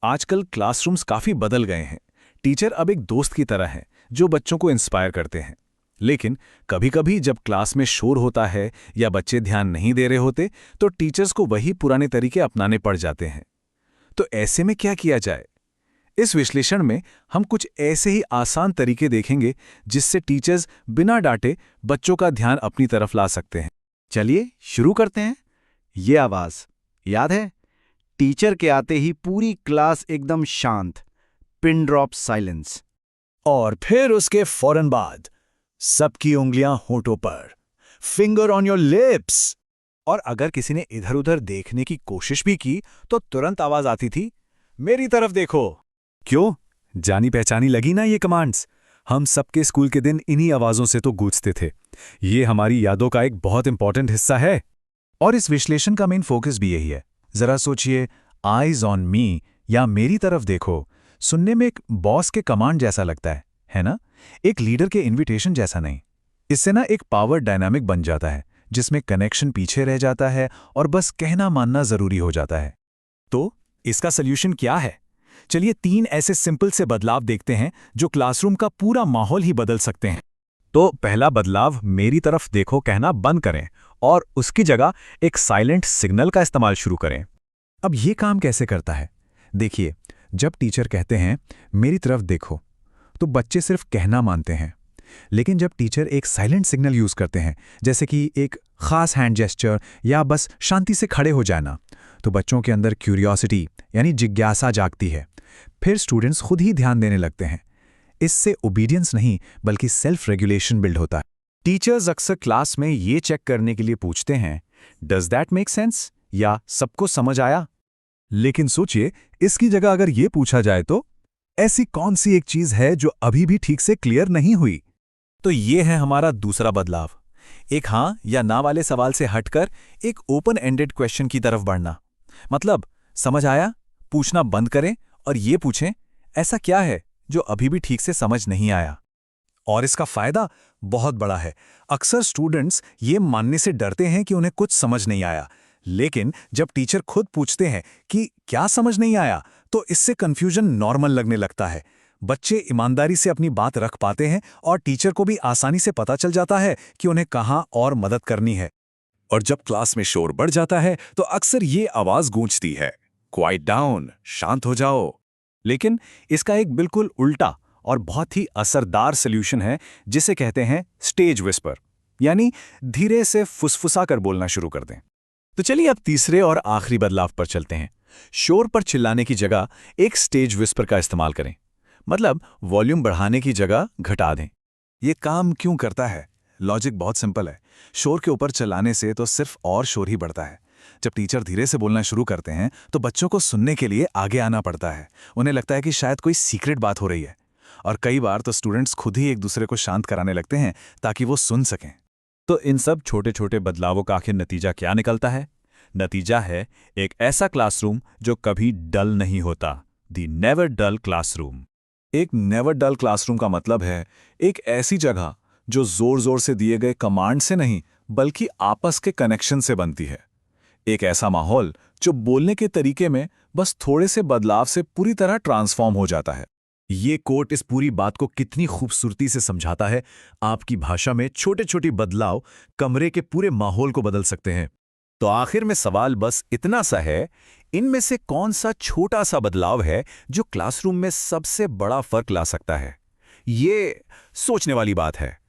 आजकल क्लासरूम्स काफी बदल गए हैं। टीचर अब एक दोस्त की तरह है जो बच्चों को इंस्पायर करते हैं। लेकिन कभी-कभी जब क्लास में शोर होता है या बच्चे ध्यान नहीं दे रहे होते, तो टीचर्स को वही पुराने तरीके अपनाने पड़ जाते हैं। तो ऐसे में क्या किया जाए? इस विश्लेषण में हम कुछ ऐसे ही आसान तरीके देखेंगे जिससे टीचर्स बिना डांटे बच्चों का ध्यान अपनी तरफ ला सकते हैं। चलिए शुरू करते हैं। ये आवाज याद है? टीचर के आते ही पूरी क्लास एकदम शांत, पिन ड्रॉप साइलेंस। और फिर उसके फौरन बाद सबकी उंगलियां होठों पर, फिंगर ऑन योर लिप्स। और अगर किसी ने इधर-उधर देखने की कोशिश भी की तो तुरंत आवाज आती थी, मेरी तरफ देखो। क्यों? जानी पहचानी लगी ना ये कमांड्स? हम सबके स्कूल के दिन इन्हीं आवाजों से तो गूंजते थे। ये हमारी यादों का एक बहुत इंपॉर्टेंट हिस्सा है। और इस विश्लेषण का मेन फोकस भी यही है। जरा सोचिए, आईज ऑन मी या मेरी तरफ देखो सुनने में एक बॉस के कमांड जैसा लगता है ना? एक लीडर के इनविटेशन जैसा नहीं। इससे ना एक पावर डायनामिक बन जाता है जिसमें कनेक्शन पीछे रह जाता है और बस कहना मानना जरूरी हो जाता है। तो इसका सल्यूशन क्या है? चलिए 3 ऐसे सिंपल से बदलाव देखते हैं जो क्लासरूम का पूरा माहौल ही बदल सकते हैं। तो पहला बदलाव, मेरी तरफ देखो कहना बंद करें और उसकी जगह एक साइलेंट सिग्नल का इस्तेमाल शुरू करें। अब ये काम कैसे करता है? देखिए, जब टीचर कहते हैं मेरी तरफ देखो, तो बच्चे सिर्फ कहना मानते हैं। लेकिन जब टीचर एक साइलेंट सिग्नल यूज करते हैं, जैसे कि एक खास हैंड जेस्चर या बस शांति से खड़े हो जाना, तो बच्चों के अंदर क्यूरियोसिटी यानी जिज्ञासा जागती है। फिर स्टूडेंट्स खुद ही ध्यान देने लगते हैं। इससे ओबीडियंस नहीं बल्कि सेल्फ रेगुलेशन बिल्ड होता है। टीचर्स अक्सर क्लास में ये चेक करने के लिए पूछते हैं, डज दैट मेक सेंस, या सबको समझ आया? लेकिन सोचिए, इसकी जगह अगर ये पूछा जाए तो ऐसी कौन सी एक चीज है जो अभी भी ठीक से क्लियर नहीं हुई? तो ये है हमारा दूसरा बदलाव। एक हाँ या ना वाले सवाल से हटकर एक ओपन एंडेड क्वेश्चन की तरफ बढ़ना। मतलब, समझ आया? पूछना बंद करें और ये पूछें, ऐसा क्या है जो अभी भी ठीक से समझ नहीं आया? और इसका फायदा बहुत बड़ा है। अक्सर स्टूडेंट्स ये मानने से डरते हैं कि उन्हें कुछ समझ नहीं आया, लेकिन जब टीचर खुद पूछते हैं कि क्या समझ नहीं आया, तो इससे कंफ्यूजन नॉर्मल लगने लगता है। बच्चे ईमानदारी से अपनी बात रख पाते हैं और टीचर को भी आसानी से पता चल जाता है कि उन्हें कहाँ और मदद करनी है। और जब क्लास में शोर बढ़ जाता है तो अक्सर ये आवाज गूंजती है, क्वाइट डाउन, शांत हो जाओ। लेकिन इसका एक बिल्कुल उल्टा और बहुत ही असरदार सॉल्यूशन है जिसे कहते हैं स्टेज विस्पर, यानी धीरे से फुसफुसा कर बोलना शुरू कर दें। तो चलिए अब तीसरे और आखिरी बदलाव पर चलते हैं। शोर पर चिल्लाने की जगह एक स्टेज विस्पर का इस्तेमाल करें। मतलब, वॉल्यूम बढ़ाने की जगह घटा दें। ये काम क्यों करता है? लॉजिक बहुत सिंपल है। शोर के ऊपर चिल्लाने से तो सिर्फ और शोर ही बढ़ता है। जब टीचर धीरे से बोलना शुरू करते हैं तो बच्चों को सुनने के लिए आगे आना पड़ता है। उन्हें लगता है कि शायद कोई सीक्रेट बात हो रही है। और कई बार तो स्टूडेंट्स खुद ही एक दूसरे को शांत कराने लगते हैं ताकि वो सुन सकें। तो इन सब छोटे छोटे बदलावों का आखिर नतीजा क्या निकलता है? नतीजा है एक ऐसा क्लासरूम जो कभी डल नहीं होता। दी नेवर डल क्लासरूम। एक नेवर डल क्लासरूम का मतलब है एक ऐसी जगह जो जोर जोर से दिए गए कमांड से नहीं बल्कि आपस के कनेक्शन से बनती है। एक ऐसा माहौल जो बोलने के तरीके में बस थोड़े से बदलाव से पूरी तरह ट्रांसफॉर्म हो जाता है। ये कोट इस पूरी बात को कितनी खूबसूरती से समझाता है। आपकी भाषा में छोटे छोटे बदलाव कमरे के पूरे माहौल को बदल सकते हैं। तो आखिर में सवाल बस इतना सा है, इनमें से कौन सा छोटा सा बदलाव है जो क्लासरूम में सबसे बड़ा फर्क ला सकता है? ये सोचने वाली बात है।